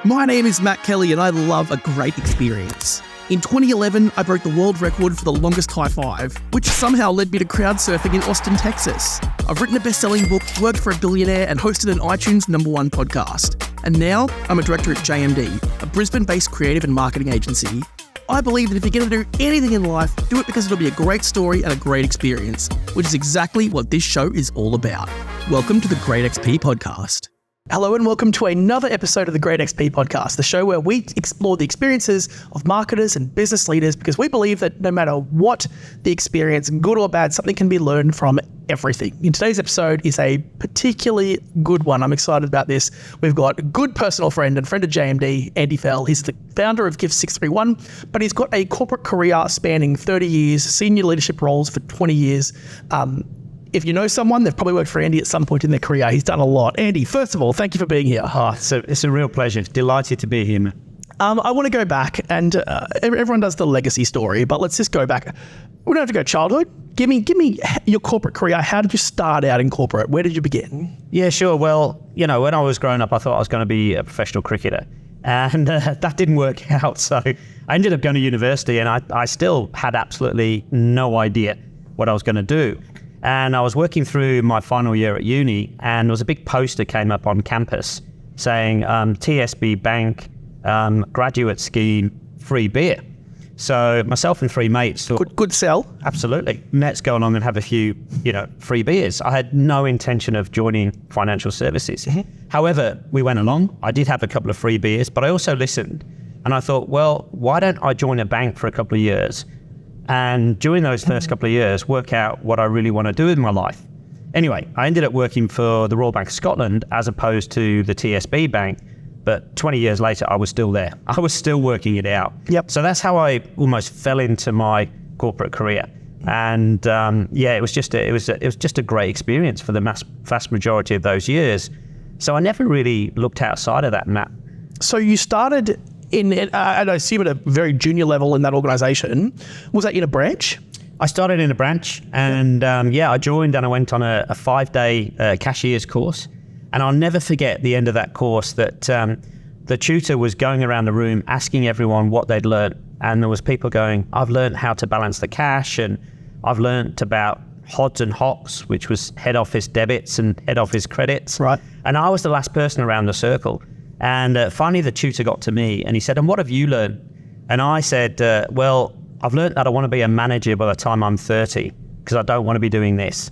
My name is Matt Kelly and I love a great experience. In 2011, I broke the world record for the longest high five, which somehow led me to crowd surfing in Austin, Texas. I've written a best-selling book, worked for a billionaire, and hosted an iTunes #1 podcast. And now, I'm a director at JMD, a Brisbane-based creative and marketing agency. I believe that if you're going to do anything in life, do it because it'll be a great story and a great experience, which is exactly what this show is all about. Welcome to the Great XP Podcast. Hello and welcome to another episode of the Great XP Podcast, the show where we explore the experiences of marketers and business leaders because we believe that no matter what the experience, good or bad, something can be learned from everything. In today's episode is a particularly good one. I'm excited about this. We've got a good personal friend and friend of JMD, Andy Fell. He's the founder of GiFT631, but he's got a corporate career spanning 30 years, senior leadership roles for 20 years. If you know someone, they've probably worked for Andy at some point in their career. He's done a lot. Andy, first of all, thank you for being here. It's a real pleasure. Delighted to be here. I want to go back, and everyone does the legacy story, but let's just go back. We don't have to go childhood. Give me your corporate career. How did you start out in corporate? Where did you begin? Yeah, sure. Well, when I was growing up, I thought I was going to be a professional cricketer, and that didn't work out. So I ended up going to university, and I still had absolutely no idea what I was going to do. And I was working through my final year at uni, and there was a big poster came up on campus saying TSB Bank graduate scheme, free beer. So myself and three mates thought, good sell. Absolutely. Let's go along and have a few, free beers. I had no intention of joining financial services. Mm-hmm. However, we went along. I did have a couple of free beers, but I also listened. And I thought, well, why don't I join a bank for a couple of years? And during those first couple of years, work out what I really want to do in my life. Anyway, I ended up working for the Royal Bank of Scotland as opposed to the TSB Bank. But 20 years later, I was still there. I was still working it out. Yep. So that's how I almost fell into my corporate career. And it was just a great experience for the vast majority of those years. So I never really looked outside of that, Matt. So you started and I assume at a very junior level in that organisation. Was that in a branch? I started in a branch, and I joined and I went on a 5-day cashier's course. And I'll never forget the end of that course that the tutor was going around the room asking everyone what they'd learned. And there was people going, I've learned how to balance the cash, and I've learned about HODs and HOCs, which was head office debits and head office credits. Right. And I was the last person around the circle. And finally, the tutor got to me and he said, and what have you learned? And I said, well, I've learned that I want to be a manager by the time I'm 30 because I don't want to be doing this.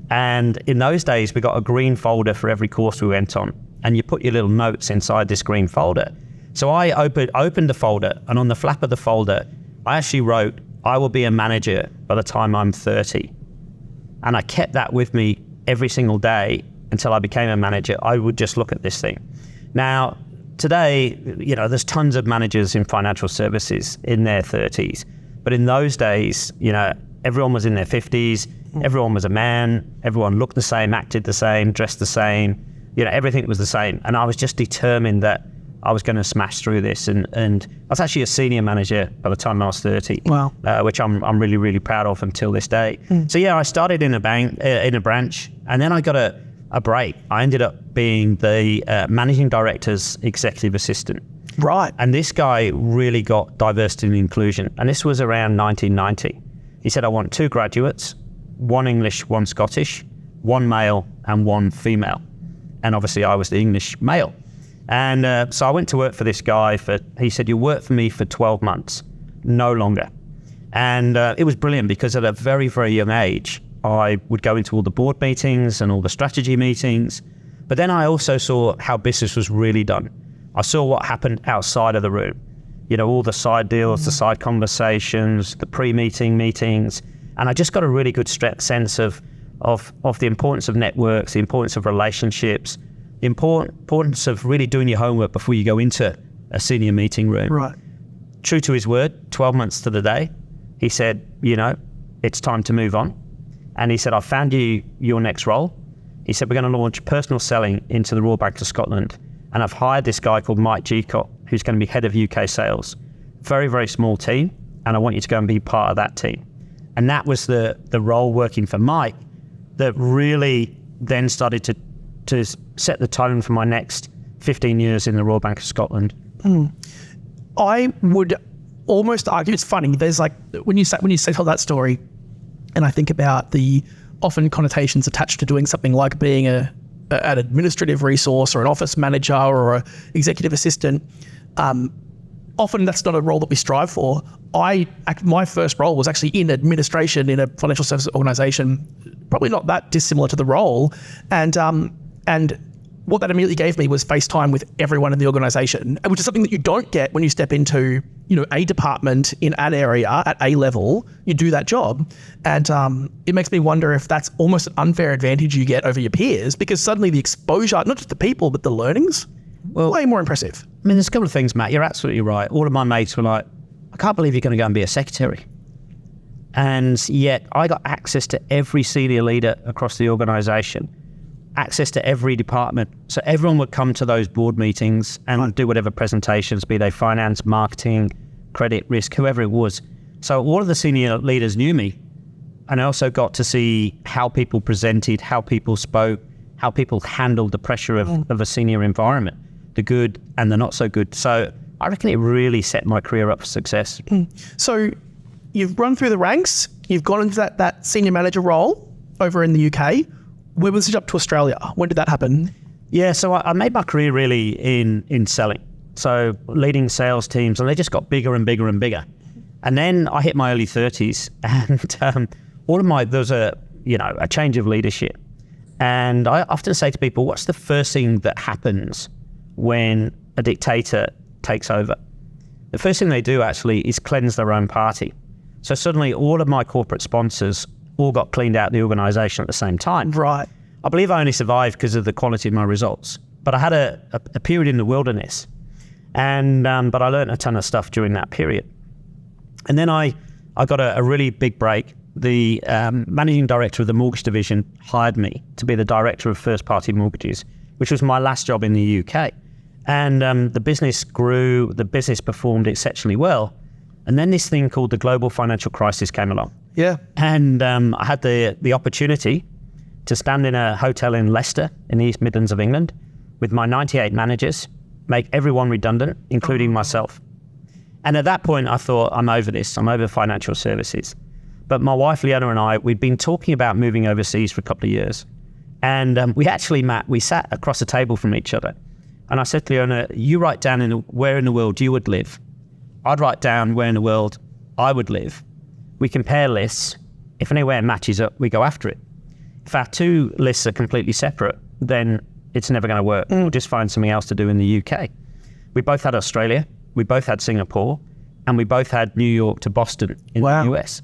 And in those days, we got a green folder for every course we went on. And you put your little notes inside this green folder. So I opened the folder, and on the flap of the folder, I actually wrote, I will be a manager by the time I'm 30. And I kept that with me every single day until I became a manager. I would just look at this thing. Now, today, there's tons of managers in financial services in their 30s. But in those days, everyone was in their 50s. Everyone was a man. Everyone looked the same, acted the same, dressed the same. Everything was the same. And I was just determined that I was going to smash through this. And I was actually a senior manager by the time I was 30. Wow. Which I'm really, really proud of until this day. So I started in a bank, in a branch, and then I got a break. I ended up being the managing director's executive assistant. Right. And this guy really got diversity and inclusion. And this was around 1990. He said, I want 2 graduates, 1 English, 1 Scottish, 1 male and 1 female. And obviously I was the English male. And so I went to work for this guy he said, you work for me for 12 months, no longer. And it was brilliant because at a very, very young age, I would go into all the board meetings and all the strategy meetings. But then I also saw how business was really done. I saw what happened outside of the room. All the side deals, the side conversations, the pre-meeting meetings. And I just got a really good sense of the importance of networks, the importance of relationships, the importance of really doing your homework before you go into a senior meeting room. Right. True to his word, 12 months to the day, he said, it's time to move on. And he said, I've found you your next role. He said, we're going to launch personal selling into the Royal Bank of Scotland. And I've hired this guy called Mike Gcott, who's going to be head of UK sales. Very, very small team. And I want you to go and be part of that team. And that was the role working for Mike that really then started to set the tone for my next 15 years in the Royal Bank of Scotland. I would almost argue, it's funny, there's like, when you tell that story, and I think about the often connotations attached to doing something like being an administrative resource or an office manager or an executive assistant, often that's not a role that we strive for. My first role was actually in administration in a financial services organisation, probably not that dissimilar to the role, and what that immediately gave me was face time with everyone in the organisation, which is something that you don't get when you step into, a department in an area at A level. You do that job, and it makes me wonder if that's almost an unfair advantage you get over your peers, because suddenly the exposure, not just the people, but the learnings, way more impressive. I mean, there's a couple of things, Matt. You're absolutely right. All of my mates were like, I can't believe you're going to go and be a secretary. And yet I got access to every senior leader across the organisation, access to every department. So everyone would come to those board meetings and do whatever presentations, be they finance, marketing, credit, risk, whoever it was. So all of the senior leaders knew me. And I also got to see how people presented, how people spoke, how people handled the pressure of a senior environment, the good and the not so good. So I reckon it really set my career up for success. So you've run through the ranks, you've gone into that senior manager role over in the UK. Where was it up to Australia? When did that happen? Yeah, so I made my career really in selling. So leading sales teams, and they just got bigger and bigger and bigger. And then I hit my early 30s, and there was a change of leadership. And I often say to people, what's the first thing that happens when a dictator takes over? The first thing they do actually is cleanse their own party. So suddenly all of my corporate sponsors all got cleaned out of the organisation at the same time. Right. I believe I only survived because of the quality of my results. But I had a period in the wilderness, and but I learned a ton of stuff during that period. And then I got a really big break. The managing director of the mortgage division hired me to be the director of first-party mortgages, which was my last job in the UK. And the business grew, the business performed exceptionally well. And then this thing called the global financial crisis came along. Yeah. And I had the opportunity to stand in a hotel in Leicester in the East Midlands of England with my 98 managers, make everyone redundant, including myself. And at that point, I thought, I'm over this. I'm over financial services. But my wife, Leona, and I, we'd been talking about moving overseas for a couple of years. And we actually, Matt, we sat across the table from each other. And I said to Leona, you write down where in the world you would live. I'd write down where in the world I would live. We compare lists. If anywhere matches up, we go after it. If our two lists are completely separate, then it's never going to work. We'll just find something else to do in the UK. We both had Australia, we both had Singapore, and we both had New York to Boston in the US.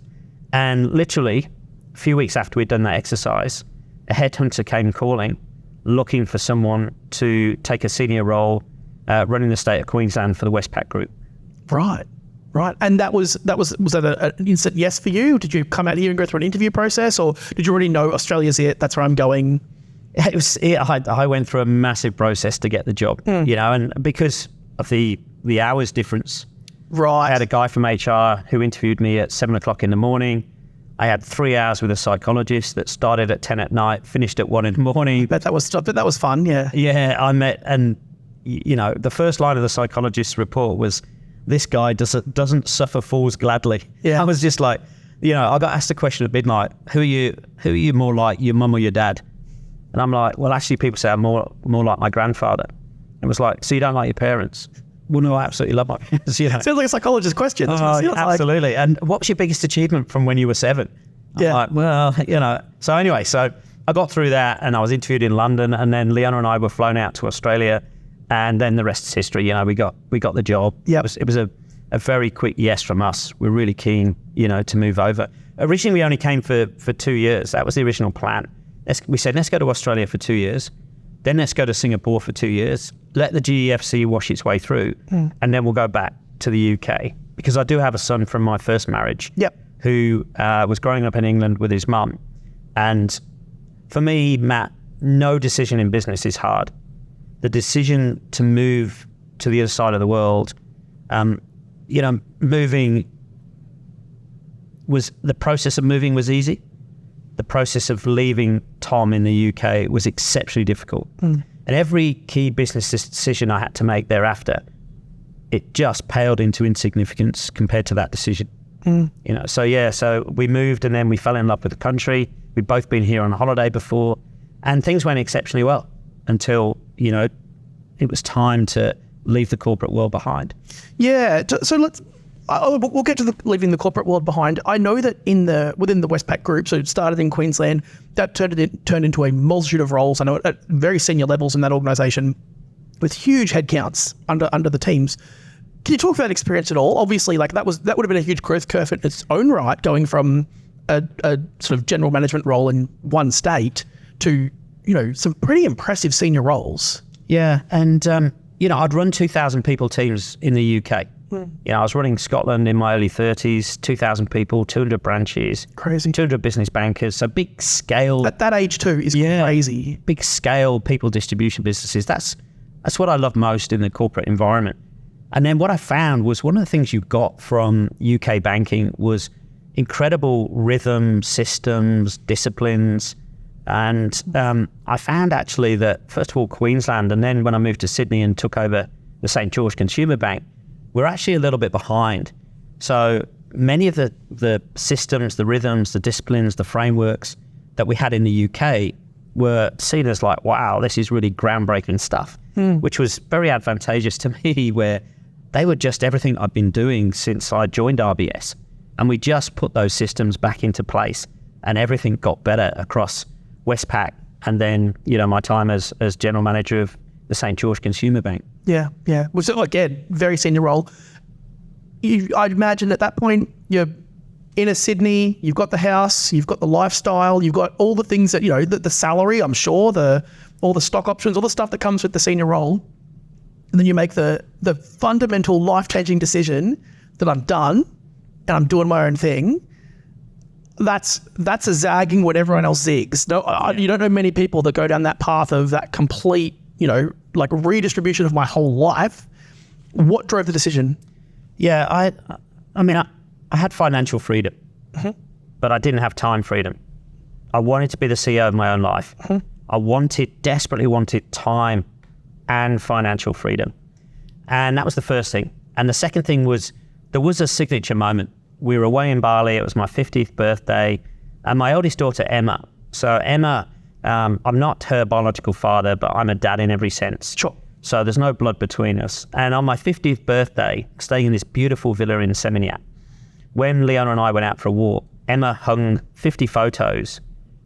And literally, a few weeks after we'd done that exercise, a headhunter came calling, looking for someone to take a senior role running the state of Queensland for the Westpac Group. Right. And was that an instant yes for you? Did you come out here and go through an interview process, or did you already know Australia's it, that's where I'm going? I went through a massive process to get the job, and because of the hours difference. Right. I had a guy from HR who interviewed me at 7 o'clock in the morning. I had 3 hours with a psychologist that started at 10 at night, finished at 1 in the morning. But that was fun, yeah. Yeah, I met, and the first line of the psychologist's report was, this guy doesn't suffer fools gladly. Yeah. I was just like, I got asked a question at midnight, who are you more like, your mum or your dad? And I'm like, well, actually people say I'm more like my grandfather. It was like, so you don't like your parents? Well, no, I absolutely love my parents. Sounds like a psychologist's question. Absolutely. And what was your biggest achievement from when you were 7? I'm like, well, So anyway, I got through that, and I was interviewed in London, and then Leona and I were flown out to Australia, and then the rest is history. We got the job. Yeah. It was a very quick yes from us. We're really keen, to move over. Originally, we only came for 2 years. That was the original plan. We said, let's go to Australia for 2 years. Then let's go to Singapore for 2 years. Let the GEFC wash its way through, and then we'll go back to the UK. Because I do have a son from my first marriage who was growing up in England with his mum. And for me, Matt, no decision in business is hard. The decision to move to the other side of the world, the process of moving was easy. The process of leaving Tom in the UK was exceptionally difficult. And every key business decision I had to make thereafter, it just paled into insignificance compared to that decision. So we moved and then we fell in love with the country. We'd both been here on a holiday before and things went exceptionally well until, it was time to leave the corporate world behind. Yeah. So we'll get to leaving the corporate world behind. I know that within the Westpac group, so it started in Queensland, that turned into a multitude of roles. I know at very senior levels in that organisation with huge headcounts under the teams. Can you talk about that experience at all? Obviously, that would have been a huge growth curve in its own right, going from a sort of general management role in one state to some pretty impressive senior roles. Yeah, and I'd run 2,000 people teams in the UK. I was running Scotland in my early 30s, 2,000 people, 200 branches, crazy, 200 business bankers. So big scale at that age too is crazy. Big scale people distribution businesses. That's what I love most in the corporate environment. And then what I found was one of the things you got from UK banking was incredible rhythm, systems, disciplines. And I found actually that, first of all, Queensland, and then when I moved to Sydney and took over the St. George Consumer Bank, we're actually a little bit behind. So many of the systems, the rhythms, the disciplines, the frameworks that we had in the UK were seen as like, wow, this is really groundbreaking stuff, which was very advantageous to me, where they were just everything I've been doing since I joined RBS. And we just put those systems back into place and everything got better across Westpac and then, my time as general manager of the St. George Consumer Bank. Yeah. Well, so again, very senior role. I'd imagine at that point, you're in a Sydney, you've got the house, you've got the lifestyle, you've got all the things that, the salary, I'm sure, all the stock options, all the stuff that comes with the senior role. And then you make the fundamental life-changing decision that I'm done and I'm doing my own thing. That's a zagging when everyone else zigs. You don't know many people that go down that path of that complete, redistribution of my whole life. What drove the decision? Yeah, I had financial freedom, but I didn't have time freedom. I wanted to be the CEO of my own life. I desperately wanted time and financial freedom. And that was the first thing. And the second thing was, there was a signature moment. We were away in Bali, it was my 50th birthday, and my oldest daughter, Emma. So Emma, I'm not her biological father, but I'm a dad in every sense. Sure. So there's no blood between us. And on my 50th birthday, staying in this beautiful villa in Seminyak, when Leona and I went out for a walk, Emma hung 50 photos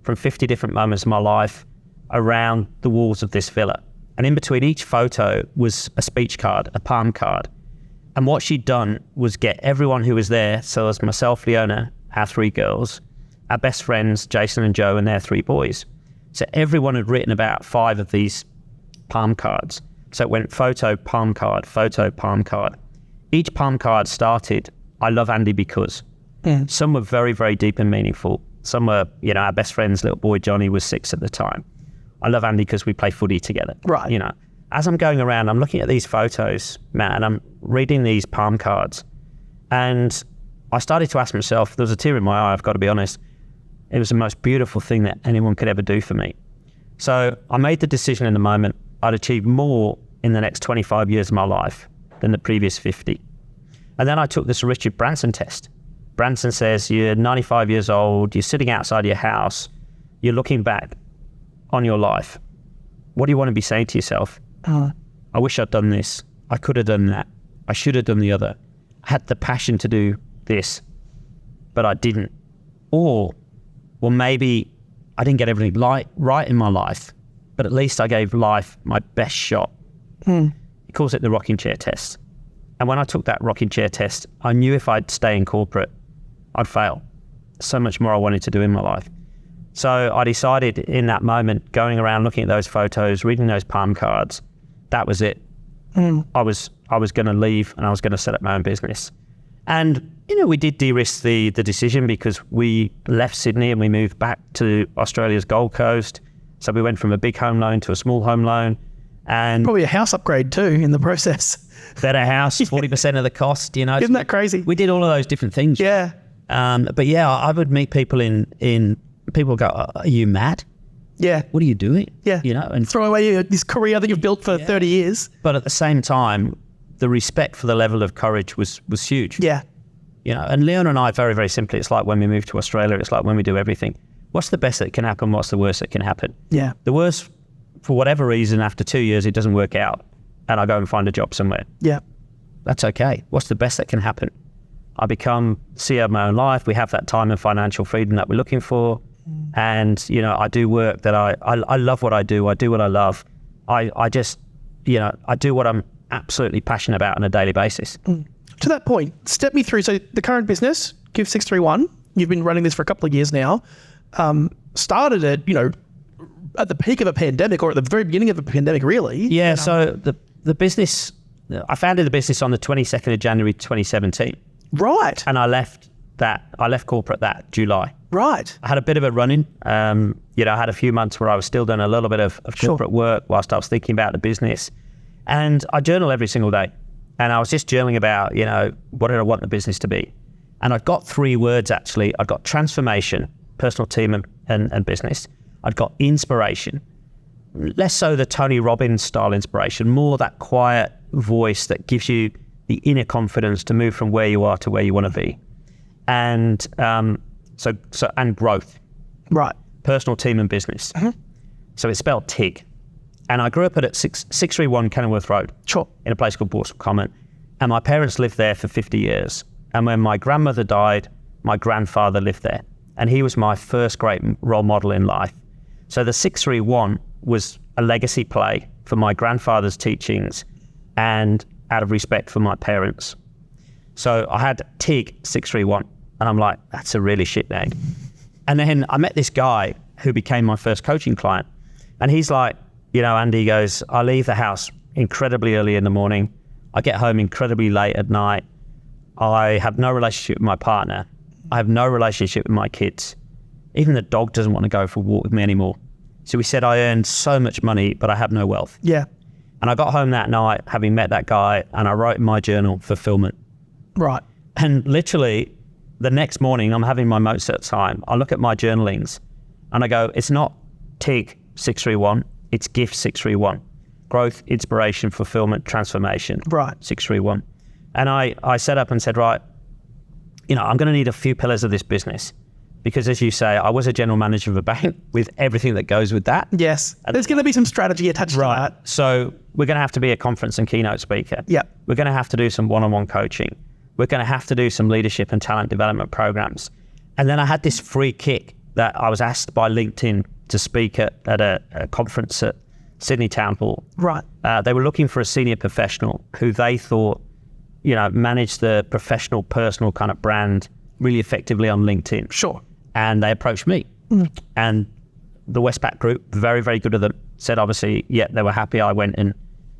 from 50 different moments of my life around the walls of this villa. And in between each photo was a speech card, a palm card. And what she'd done was get everyone who was there, so as myself, Leona, our 3 girls, our best friends, Jason and Joe, and their 3 boys. So everyone had written about 5 of these palm cards. So it went photo, palm card, photo, palm card. Each palm card started, I love Andy because. Some were very, very deep and meaningful. Some were, our best friend's little boy, Johnny, was 6 at the time. I love Andy because we play footy together. Right. As I'm going around, I'm looking at these photos, Matt, and I'm reading these palm cards. And I started to ask myself, there was a tear in my eye, I've got to be honest. It was the most beautiful thing that anyone could ever do for me. So I made the decision in the moment, I'd achieve more in the next 25 years of my life than the previous 50. And then I took this Richard Branson test. Branson says, you're 95 years old, you're sitting outside your house, you're looking back on your life. What do you want to be saying to yourself? I wish I'd done this. I could have done that. I should have done the other. I had the passion to do this, but I didn't. Or, well, maybe I didn't get everything right in my life, but at least I gave life my best shot. He calls it the rocking chair test. And when I took that rocking chair test, I knew if I'd stay in corporate, I'd fail. So much more I wanted to do in my life. So I decided in that moment, going around looking at those photos, reading those palm cards, that was it. I was going to leave and I was going to set up my own business. And, we did de-risk the decision because we left Sydney and we moved back to Australia's Gold Coast. So we went from a big home loan to a small home loan. And probably a house upgrade too in the process. Better house, 40% of the cost, Isn't that crazy? We did all of those different things. Yeah. But yeah, I would meet people people go, are you mad? Yeah. what are you doing? Yeah. You know, and throw away this career that you've built for 30 years. but at the same time, the respect for the level of courage was huge. Yeah. You know, and Leon and I, very, very simply, it's like when we moved to Australia, it's like when we do everything. What's the best that can happen? What's the worst that can happen? Yeah. The worst, for whatever reason, after 2 years, it doesn't work out and I go and find a job somewhere. Yeah. That's okay. What's the best that can happen? I become CEO of my own life. We have that time and financial freedom that we're looking for. And, you know, I do work that I love what I do. I do what I love. I just, you know, I do what I'm absolutely passionate about on a daily basis. To that point, step me through. So the current business, GiFT631, you've been running this for a couple of years now. Started at, you know, at the peak of a pandemic or at the very beginning of a pandemic, really. Yeah. So the business, I founded the business on the 22nd of January, 2017. Right. And I left corporate that July. Right. I had a bit of a run-in. You know, I had a few months where I was still doing a little bit of corporate work whilst I was thinking about the business. And I journal every single day. And I was just journaling about, you know, what did I want the business to be? And I've got 3 words, actually. I've got transformation, personal, team, and business. I've got inspiration. Less so the Tony Robbins style inspiration, more that quiet voice that gives you the inner confidence to move from where you are to where you want to be. And and growth. Right. Personal, team, and business. So it's spelled TIG. And I grew up at 631 Kenilworth Road. Sure. In a place called Borsal Common. And my parents lived there for 50 years. And when my grandmother died, my grandfather lived there. And he was my first great role model in life. So the 631 was a legacy play for my grandfather's teachings and out of respect for my parents. So I had TIG 631. And I'm like, that's a really shit name. And then I met this guy who became my first coaching client. And he's like, you know, Andy goes, I leave the house incredibly early in the morning. I get home incredibly late at night. I have no relationship with my partner. I have no relationship with my kids. Even the dog doesn't want to go for a walk with me anymore. So he said, I earned so much money, but I have no wealth. Yeah. And I got home that night, having met that guy, and I wrote in my journal, fulfillment. Right. And literally, the next morning, I'm having my Mozart time. I look at my journalings, and I go, it's not TIG 631. It's GIFT 631, growth, inspiration, fulfillment, transformation. Right. 631. And I set up and said, right, you know, I'm going to need a few pillars of this business because, as you say, I was a general manager of a bank with everything that goes with that. Yes. There's going to be some strategy attached to that. So we're going to have to be a conference and keynote speaker. Yeah. We're going to have to do some one-on-one coaching. We're going to have to do some leadership and talent development programs. And then I had this free kick that I was asked by LinkedIn to speak at a conference at Sydney Town Hall. Right. They were looking for a senior professional who they thought, you know, managed the professional, personal kind of brand really effectively on LinkedIn. Sure. And they approached me. And the Westpac Group, very, very good at them, said obviously, yeah, they were happy I went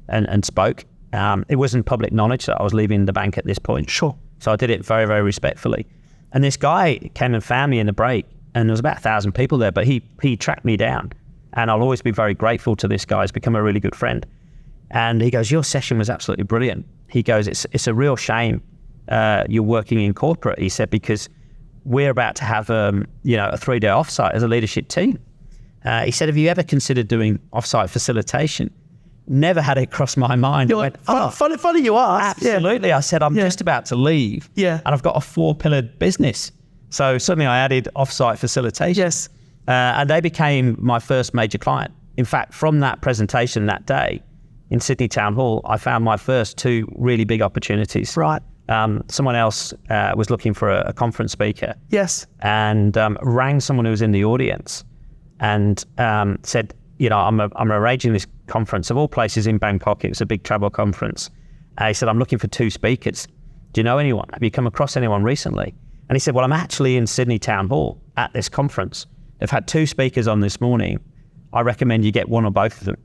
and spoke. It wasn't public knowledge that I was leaving the bank at this point. Sure. So I did it very, very respectfully. And this guy came and found me in the break. And there was about 1,000 people there, but he tracked me down. And I'll always be very grateful to this guy. He's become a really good friend. And he goes, your session was absolutely brilliant. He goes, it's a real shame you're working in corporate, he said, because we're about to have you know, a 3-day offsite as a leadership team. He said, have you ever considered doing offsite facilitation? Never had it cross my mind. You're like, funny you asked. Absolutely. Yeah. I said, I'm just about to leave. Yeah. And I've got a 4-pillared business. So suddenly I added offsite facilitation. Yes. And they became my first major client. In fact, from that presentation that day in Sydney Town Hall, I found my first 2 really big opportunities. Right. Someone else was looking for a conference speaker. Yes. And rang someone who was in the audience and said, you know, I'm arranging this conference of all places in Bangkok. It was a big travel conference. He said, I'm looking for 2 speakers. Do you know anyone? Have you come across anyone recently? And he said, well, I'm actually in Sydney Town Hall at this conference. They've had 2 speakers on this morning. I recommend you get one or both of them.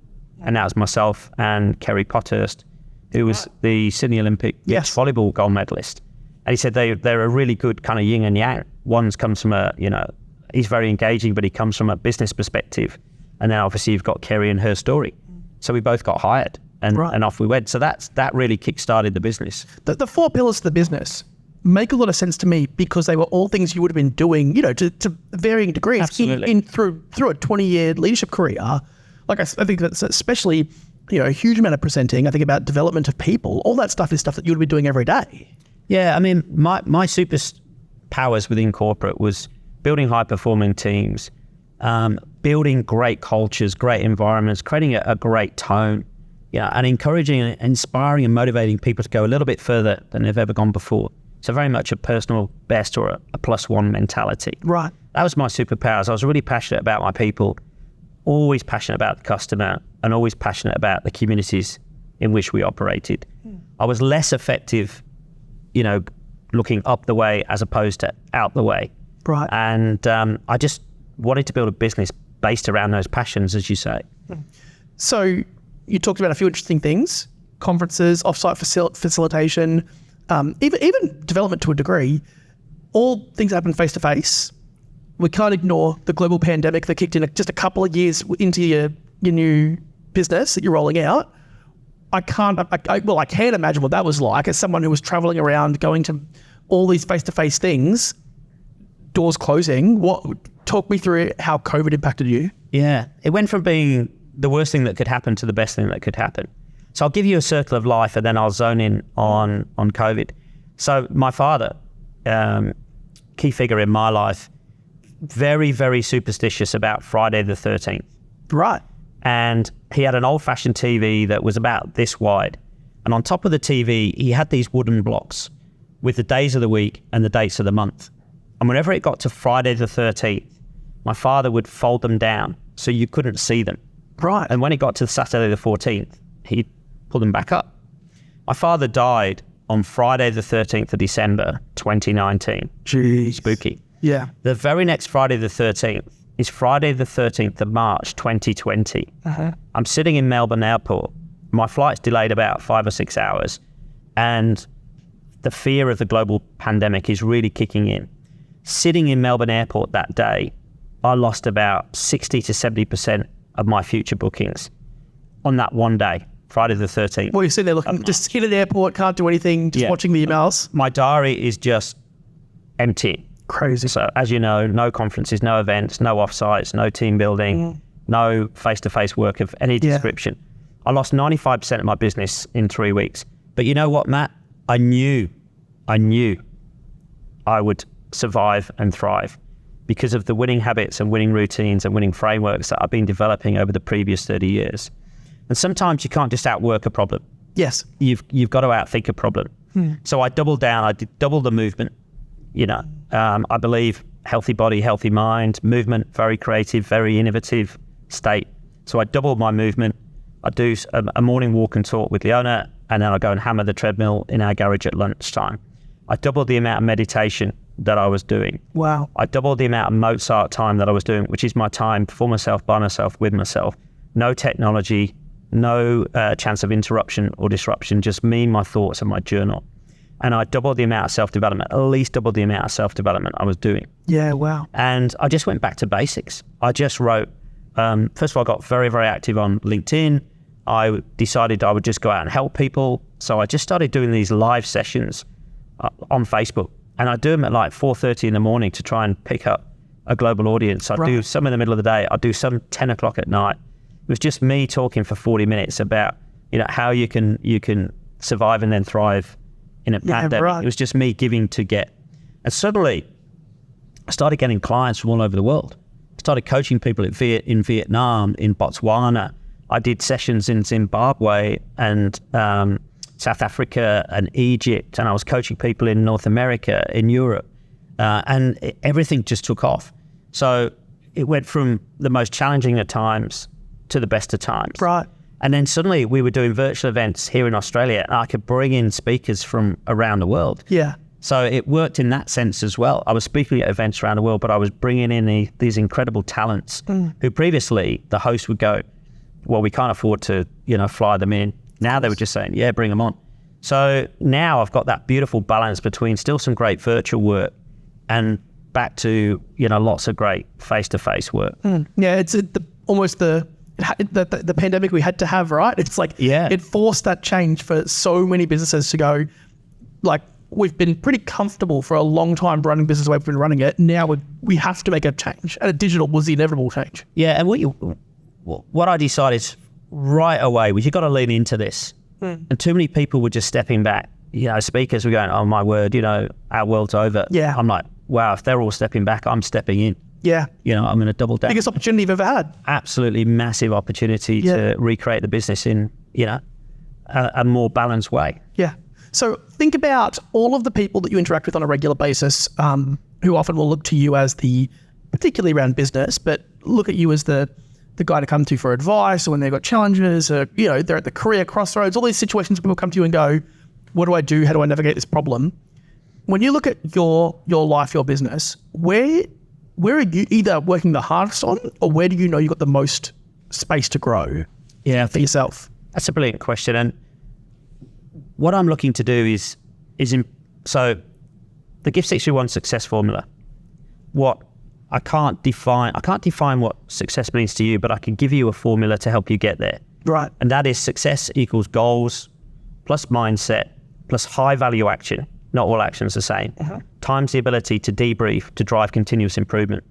And that was myself and Kerry Potthurst, who was the Sydney Olympic beach volleyball gold medalist. And he said they're a really good kind of yin and yang. One comes from a, you know, he's very engaging, but he comes from a business perspective. And then obviously you've got Kerry and her story. So we both got hired and off we went. So that really kick-started the business. The 4 pillars of the business, make a lot of sense to me because they were all things you would have been doing, to varying degrees through a 20-year leadership career. Like I think that's especially, a huge amount of presenting. I think about development of people. All that stuff is stuff that you would be doing every day. Yeah, I mean, my superpowers within corporate was building high-performing teams, building great cultures, great environments, creating a great tone, and encouraging and inspiring and motivating people to go a little bit further than they've ever gone before. So very much a personal best or a +1 mentality. Right. That was my superpowers. I was really passionate about my people, always passionate about the customer, and always passionate about the communities in which we operated. I was less effective, looking up the way as opposed to out the way. Right. And I just wanted to build a business based around those passions, as you say. So you talked about a few interesting things: conferences, offsite facilitation, even development to a degree. All things happen face to face. We can't ignore the global pandemic that kicked in just a couple of years into your new business that you're rolling out. I can imagine what that was like as someone who was traveling around, going to all these face-to-face things, doors closing. Talk me through how COVID impacted you. Yeah, it went from being the worst thing that could happen to the best thing that could happen. So I'll give you a circle of life and then I'll zone in on COVID. So my father, key figure in my life, very, very superstitious about Friday the 13th. Right. And he had an old-fashioned TV that was about this wide. And on top of the TV, he had these wooden blocks with the days of the week and the dates of the month. And whenever it got to Friday the 13th, my father would fold them down so you couldn't see them. Right. And when it got to Saturday the 14th, he'd pull them back up. My father died on Friday the 13th of December, 2019. Jeez. Spooky. Yeah. The very next Friday the 13th is Friday the 13th of March, 2020. Uh-huh. I'm sitting in Melbourne Airport. My flight's delayed about 5 or 6 hours. And the fear of the global pandemic is really kicking in. Sitting in Melbourne Airport that day, I lost about 60 to 70% of my future bookings on that one day, Friday the 13th. Well, you're sitting there looking, just in an airport, can't do anything, just watching the emails. My diary is just empty. Crazy. So as you know, no conferences, no events, no offsites, no team building, no face-to-face work of any description. I lost 95% of my business in 3 weeks. But you know what, Matt? I knew I would survive and thrive because of the winning habits and winning routines and winning frameworks that I've been developing over the previous 30 years. And sometimes you can't just outwork a problem. Yes. You've got to outthink a problem. So I doubled down. I did double the movement. I believe healthy body, healthy mind, movement, very creative, very innovative state. So I doubled my movement. I do a morning walk and talk with Leona, and then I go and hammer the treadmill in our garage at lunchtime. I doubled the amount of meditation that I was doing. Wow. I doubled the amount of Mozart time that I was doing, which is my time for myself, by myself, with myself. No technology, no chance of interruption or disruption, just me, my thoughts, and my journal. And I doubled the amount of self-development, at least doubled the amount of self-development I was doing. Yeah, wow. And I just went back to basics. I just wrote, first of all, I got very, very active on LinkedIn. I decided I would just go out and help people. So I just started doing these live sessions on Facebook. And I do them at like 4:30 in the morning to try and pick up a global audience. I do some in the middle of the day. I do some 10 o'clock at night. It was just me talking for 40 minutes about, how you can survive and then thrive in a pandemic. Right. It was just me giving to get. And suddenly I started getting clients from all over the world. I started coaching people in Vietnam, in Botswana. I did sessions in Zimbabwe and South Africa and Egypt, and I was coaching people in North America, in Europe, and everything just took off. So it went from the most challenging at times to the best of times. Right. And then suddenly we were doing virtual events here in Australia, and I could bring in speakers from around the world. Yeah. So it worked in that sense as well. I was speaking at events around the world, but I was bringing in these incredible talents who previously the host would go, well, we can't afford to, fly them in. Now they were just saying, yeah, bring them on. So now I've got that beautiful balance between still some great virtual work and back to, lots of great face-to-face work. Yeah, it's almost the pandemic we had to have, right? It's like, it forced that change for so many businesses to go, like, we've been pretty comfortable for a long time running business the way we've been running it. Now we have to make a change, and digital was the inevitable change. Yeah, and what I decided right away was you got to lean into this. And too many people were just stepping back. Speakers were going, oh my word, our world's over. Yeah. I'm like, wow, if they're all stepping back, I'm stepping in. Yeah. I'm going to double down. Biggest opportunity you've ever had. Absolutely massive opportunity to recreate the business in, a more balanced way. Yeah. So think about all of the people that you interact with on a regular basis, who often will look to you as particularly around business, but look at you as the guy to come to for advice, or when they've got challenges, or, they're at the career crossroads, all these situations people come to you and go, what do I do? How do I navigate this problem? When you look at your life, your business, where are you either working the hardest on, or where do you know you've got the most space to grow for yourself? That's a brilliant question. And what I'm looking to do so the GiFT631 success formula, I can't define what success means to you, but I can give you a formula to help you get there. Right. And that is success equals goals plus mindset plus high value action. Not all actions the same. Times the ability to debrief to drive continuous improvement.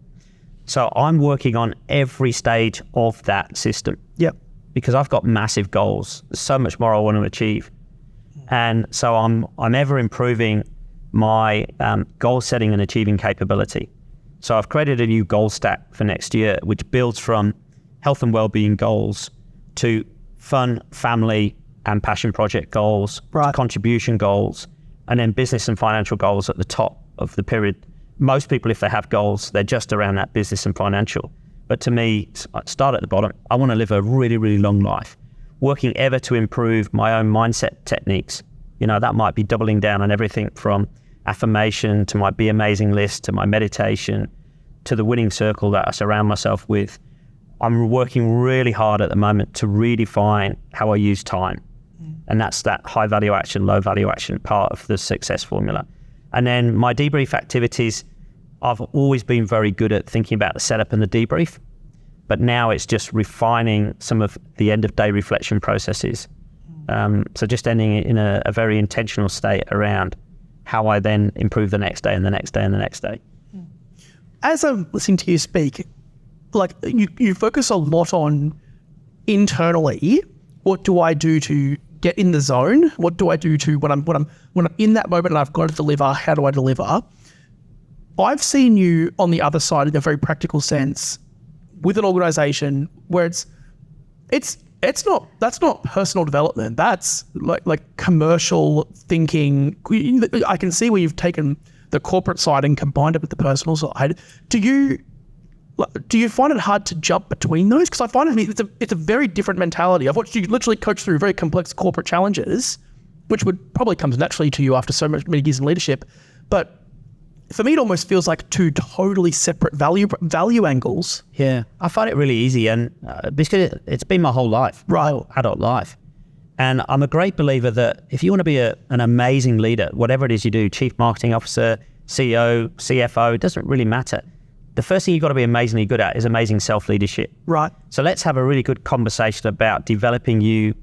So I'm working on every stage of that system. Yep. Because I've got massive goals. There's so much more I want to achieve. And so I'm ever improving my goal setting and achieving capability. So I've created a new goal stack for next year, which builds from health and wellbeing goals to fun, family and passion project goals, to contribution goals, and then business and financial goals at the top of the pyramid. Most people, if they have goals, they're just around that business and financial. But to me, start at the bottom. I want to live a really, really long life, working ever to improve my own mindset techniques. That might be doubling down on everything from affirmation to my Be Amazing list, to my meditation, to the winning circle that I surround myself with. I'm working really hard at the moment to redefine how I use time. And that's that high value action, low value action part of the success formula. And then my debrief activities, I've always been very good at thinking about the setup and the debrief, but now it's just refining some of the end of day reflection processes. So just ending in a very intentional state around how I then improve the next day and the next day and the next day. As I'm listening to you speak, like you focus a lot on internally, what do I do to get in the zone? What do I do to when I'm in that moment and I've got to deliver, how do I deliver? I've seen you on the other side in a very practical sense with an organization where that's not personal development. That's like commercial thinking. I can see where you've taken the corporate side and combined it with the personal side. Do you find it hard to jump between those? Because I find it's a very different mentality. I've watched you literally coach through very complex corporate challenges, which would probably comes naturally to you after many years in leadership. But for me, it almost feels like two totally separate value angles. Yeah, I find it really easy, and because it's been my whole life, adult life. And I'm a great believer that if you want to be an amazing leader, whatever it is you do, chief marketing officer, CEO, CFO, it doesn't really matter. The first thing you've got to be amazingly good at is amazing self-leadership. Right. So let's have a really good conversation about developing you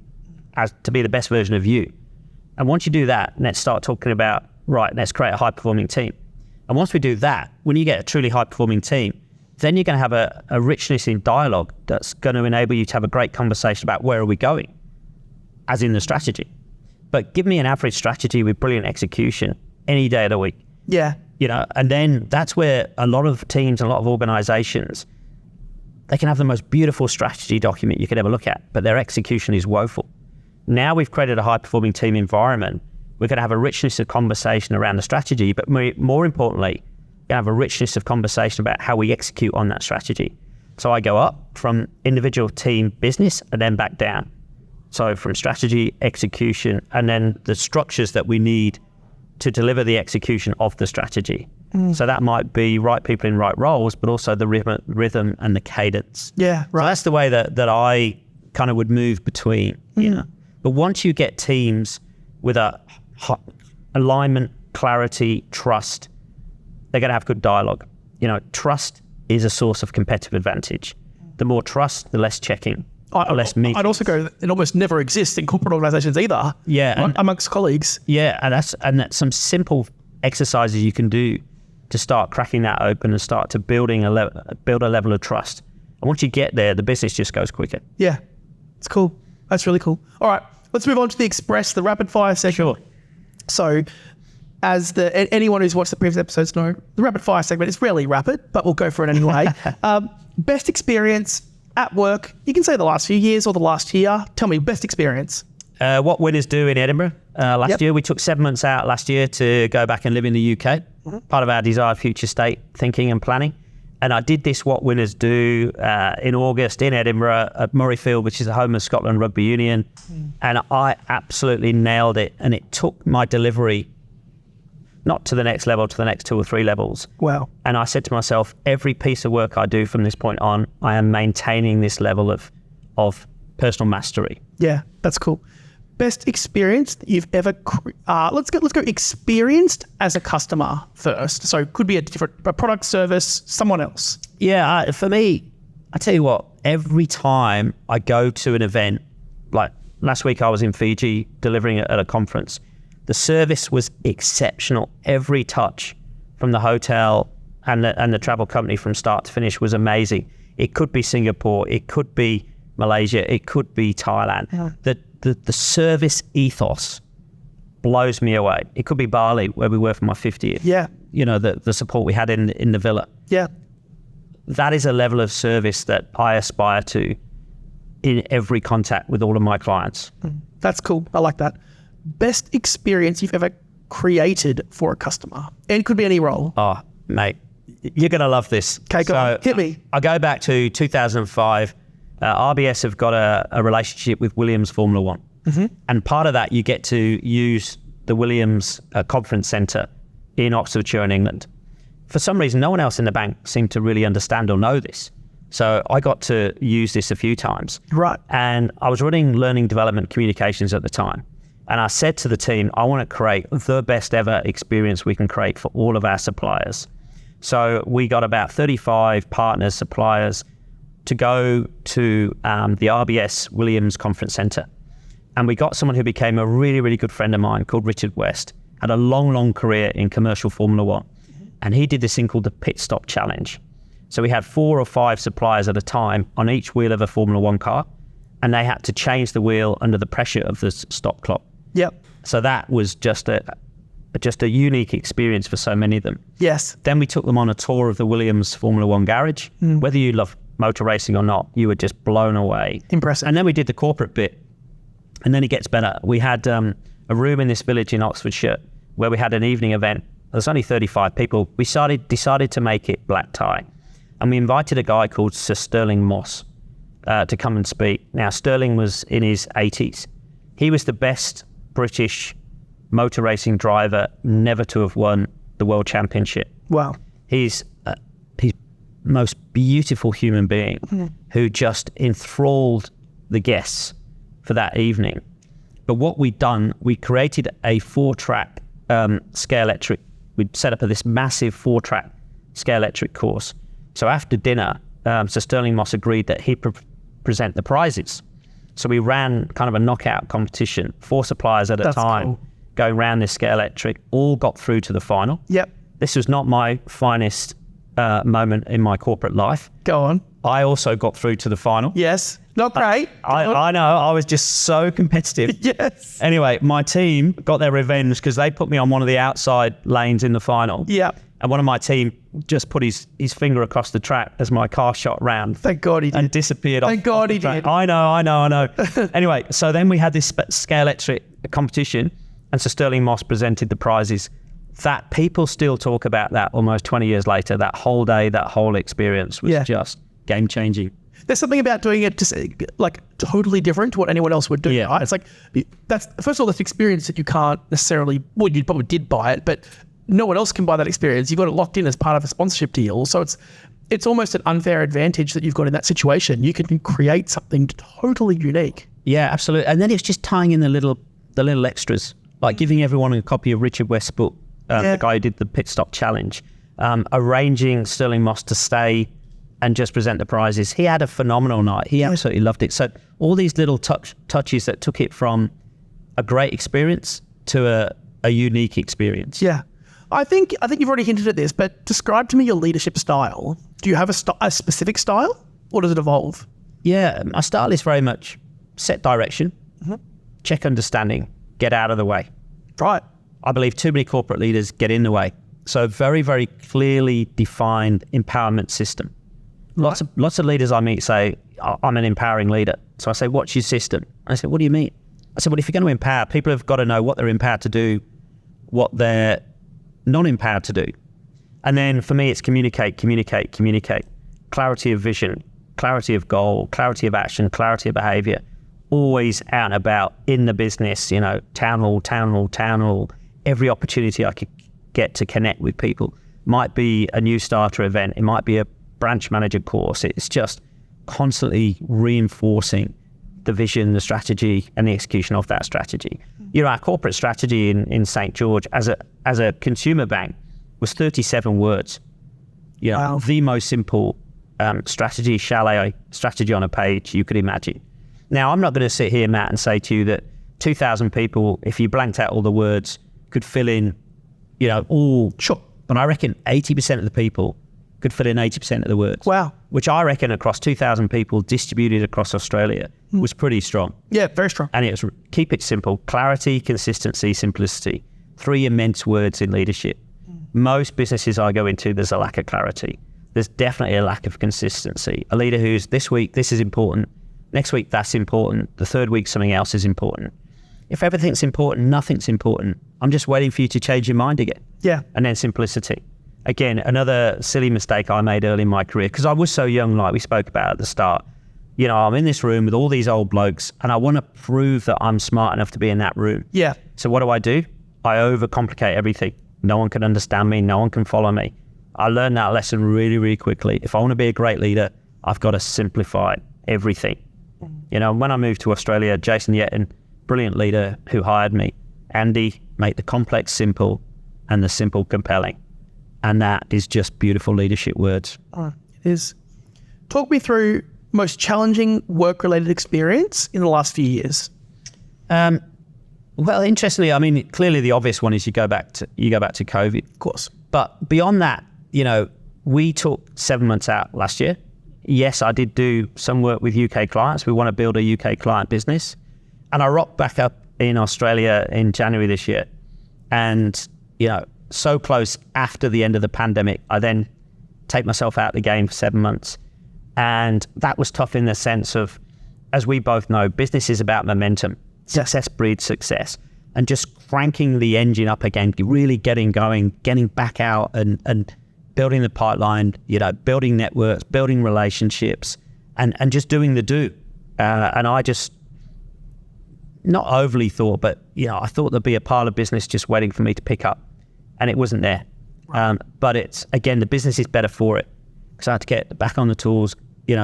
as to be the best version of you. And once you do that, let's start talking about, let's create a high-performing team. And once we do that, when you get a truly high-performing team, then you're going to have a richness in dialogue that's going to enable you to have a great conversation about where are we going, as in the strategy. But give me an average strategy with brilliant execution any day of the week. Yeah. And then that's where a lot of teams and a lot of organizations, they can have the most beautiful strategy document you could ever look at, but their execution is woeful. Now we've created a high-performing team environment. We're going to have a richness of conversation around the strategy, but more importantly, we're going to have a richness of conversation about how we execute on that strategy. So I go up from individual, team, business, and then back down. So from strategy, execution, and then the structures that we need to deliver the execution of the strategy. So that might be right people in right roles, but also the rhythm and the cadence. Yeah, right. So that's the way that I kind of would move between. But once you get teams with a alignment, clarity, trust, they're going to have good dialogue. Trust is a source of competitive advantage. The more trust, the less checking. less meetings. I'd also go, it almost never exists in corporate organizations either. Yeah. Right? Amongst colleagues. Yeah, and that's some simple exercises you can do to start cracking that open and start to build a level of trust. And once you get there, the business just goes quicker. Yeah, it's cool. That's really cool. All right, let's move on to the rapid fire segment. Sure. So, as anyone who's watched the previous episodes know, the rapid fire segment is rarely rapid, but we'll go for it anyway. Best experience at work. You can say the last few years or the last year. Tell me, best experience. What winners do in Edinburgh last year. We took 7 months out last year to go back and live in the UK, part of our desired future state thinking and planning. And I did this What Winners Do in August in Edinburgh at Murrayfield, which is the home of Scotland Rugby Union. And I absolutely nailed it. And it took my delivery not to the next level, to the next 2 or 3 levels. Wow. And I said to myself, every piece of work I do from this point on, I am maintaining this level of personal mastery. Yeah, that's cool. Best experience that you've ever, let's go experienced as a customer first. So it could be a product, service, someone else. Yeah, for me, I tell you what, every time I go to an event, like last week I was in Fiji delivering at a conference, the service was exceptional. Every touch from the hotel and the travel company from start to finish was amazing. It could be Singapore, it could be Malaysia, it could be Thailand. Yeah. The service ethos blows me away. It could be Bali, where we were for my 50th. Yeah. You know, the support we had in the villa. Yeah. That is a level of service that I aspire to in every contact with all of my clients. That's cool. I like that. Best experience you've ever created for a customer? And it could be any role. Oh, mate, you're going to love this. Okay, go on. Hit me. I go back to 2005. RBS have got a relationship with Williams Formula One. And part of that, you get to use the Williams Conference Centre in Oxfordshire in England. For some reason, no one else in the bank seemed to really understand or know this. So I got to use this a few times. Right. And I was running learning development communications at the time. And I said to the team, I want to create the best ever experience we can create for all of our suppliers. So we got about 35 partners, suppliers, to go to the RBS Williams Conference Centre. And we got someone who became a really, really good friend of mine called Richard West, had a long, long career in commercial Formula One. And he did this thing called the Pit Stop Challenge. So we had 4 or 5 suppliers at a time on each wheel of a Formula One car, and they had to change the wheel under the pressure of the stop clock. Yep. So that was just a unique experience for so many of them. Yes. Then we took them on a tour of the Williams Formula One garage. Whether you love motor racing or not, you were just blown away. Impressive. And then we did the corporate bit. And then it gets better. We had a room in this village in Oxfordshire where we had an evening event. There's only 35 people. We decided to make it black tie. And we invited a guy called Sir Sterling Moss to come and speak. Now, Sterling was in his 80s. He was the best British motor racing driver never to have won the World Championship. Wow. He's most beautiful human being who just enthralled the guests for that evening. But what we'd done, we created a 4-track Scalextric. We'd set up this massive 4-track Scalextric course. So after dinner, Sir Sterling Moss agreed that he'd present the prizes. So we ran kind of a knockout competition, 4 suppliers at a time, cool, going around this Scalextric, all got through to the final. Yep. This was not my finest moment in my corporate life. Go on. I also got through to the final. Yes. Not great. I know. I was just so competitive. Yes. Anyway, my team got their revenge because they put me on one of the outside lanes in the final. Yeah. And one of my team just put his finger across the track as my car shot round. Thank God he did. And disappeared Thank God he did. I know. Anyway, so then we had this Scalextric competition and Sir Sterling Moss presented the prizes. That people still talk about that almost 20 years later. That whole day, that whole experience was just game changing. There's something about doing it just like totally different to what anyone else would do. Yeah. Right? It's like, that's first of all, that's experience that you can't necessarily, well, you probably did buy it, but no one else can buy that experience. You've got it locked in as part of a sponsorship deal. So it's almost an unfair advantage that you've got in that situation. You can create something totally unique. Yeah, absolutely. And then it's just tying in the little extras, like giving everyone a copy of Richard West's book, the guy who did the Pit Stop Challenge, arranging Sterling Moss to stay and just present the prizes. He had a phenomenal night. He absolutely loved it. So all these little touches that took it from a great experience to a unique experience. Yeah. I think you've already hinted at this, but describe to me your leadership style. Do you have a specific style, or does it evolve? Yeah, my style is very much set direction, check understanding, get out of the way. Right. I believe too many corporate leaders get in the way. So very, very clearly defined empowerment system. Lots of leaders I meet say, I'm an empowering leader. So I say, what's your system? I say, what do you mean? I said, well, if you're going to empower, people have got to know what they're empowered to do, what they're not empowered to do. And then for me, it's communicate. Clarity of vision, clarity of goal, clarity of action, clarity of behavior. Always out and about in the business, town hall, every opportunity I could get to connect with people. Might be a new starter event. It might be a branch manager course. It's just constantly reinforcing the vision, the strategy, and the execution of that strategy. Our corporate strategy in St. George as a consumer bank was 37 words. Wow. The most simple strategy, chalet strategy on a page you could imagine. Now, I'm not going to sit here, Matt, and say to you that 2,000 people, if you blanked out all the words, could fill in, all. Sure. But I reckon 80% of the people could fill in 80% of the words. Wow. Which I reckon across 2,000 people distributed across Australia was pretty strong. Yeah, very strong. And it's keep it simple: clarity, consistency, simplicity. 3 immense words in leadership. Most businesses I go into, there's a lack of clarity. There's definitely a lack of consistency. A leader who's this week, this is important. Next week, that's important. The third week, something else is important. If everything's important, nothing's important. I'm just waiting for you to change your mind again. Yeah. And then simplicity. Again, another silly mistake I made early in my career, because I was so young, like we spoke about at the start. I'm in this room with all these old blokes, and I want to prove that I'm smart enough to be in that room. Yeah. So what do? I overcomplicate everything. No one can understand me. No one can follow me. I learned that lesson really, really quickly. If I want to be a great leader, I've got to simplify everything. When I moved to Australia, Jason Yetton, brilliant leader who hired me, Andy, make the complex simple and the simple compelling. And that is just beautiful leadership words. It is. Talk me through most challenging work-related experience in the last few years. Well, interestingly, clearly the obvious one is you go back to COVID. Of course. But beyond that, we took 7 months out last year. Yes, I did do some work with UK clients. We want to build a UK client business. And I rocked back up in Australia in January this year. And, so close after the end of the pandemic, I then take myself out of the game for 7 months. And that was tough in the sense of, as we both know, business is about momentum. Success breeds success. And just cranking the engine up again, really getting going, getting back out and building the pipeline, building networks, building relationships, and just doing the do. And I just, not overly thought, but, I thought there'd be a pile of business just waiting for me to pick up. And it wasn't there. Right. But it's, again, the business is better for it. Because I had to get back on the tools,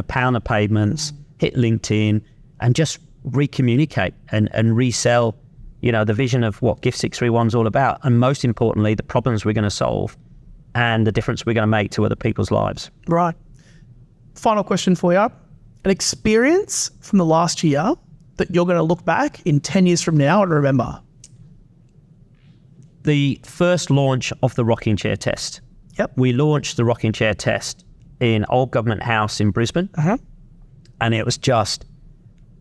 pound the pavements, hit LinkedIn, and just recommunicate and resell, the vision of what GiFT631 is all about. And most importantly, the problems we're going to solve and the difference we're going to make to other people's lives. Right. Final question for you. An experience from the last year that you're going to look back in 10 years from now and remember? The first launch of the rocking chair test. Yep. We launched the rocking chair test in Old Government House in Brisbane. And it was just,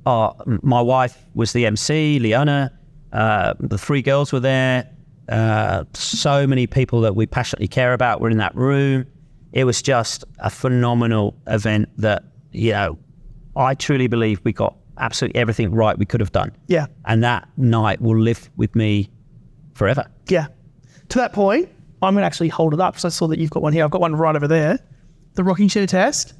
my wife was the MC, Leona, the 3 girls were there. So many people that we passionately care about were in that room. It was just a phenomenal event that, I truly believe we got absolutely everything right we could have done. Yeah. And that night will live with me forever. Yeah. To that point, I'm going to actually hold it up because I saw that you've got one here. I've got one right over there. The rocking chair test.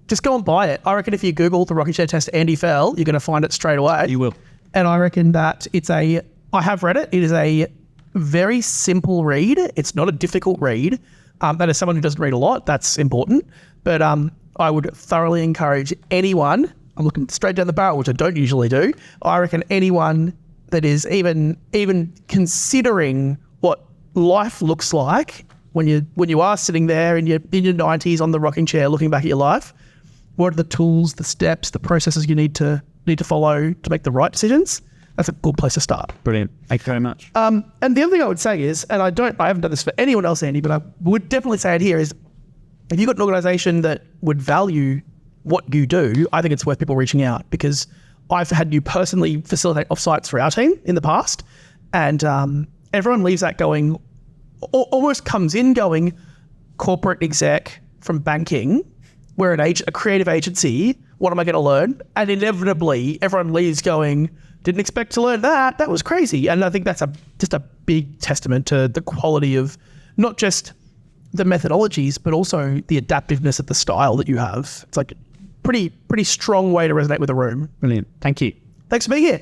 Just go and buy it. I reckon if you Google the rocking chair test Andy Fell, you're going to find it straight away. You will. And I reckon that I have read it. It is a very simple read. It's not a difficult read. That is someone who doesn't read a lot. That's important. But I would thoroughly encourage anyone, I'm looking straight down the barrel, which I don't usually do. I reckon anyone that is even considering what life looks like when you are sitting there in your 90s on the rocking chair looking back at your life, what are the tools, the steps, the processes you need to follow to make the right decisions? That's a good place to start. Brilliant. Thank you very much. And the other thing I would say is, and I haven't done this for anyone else, Andy, but I would definitely say it here, is if you've got an organization that would value what you do, I think it's worth people reaching out, because I've had you personally facilitate offsites for our team in the past, and everyone leaves that going, almost comes in going, corporate exec from banking, we're a creative agency, what am I going to learn? And inevitably, everyone leaves going, didn't expect to learn that. That was crazy. And I think that's just a big testament to the quality of not just the methodologies, but also the adaptiveness of the style that you have. It's like a pretty strong way to resonate with a room. Brilliant. Thank you. Thanks for being here.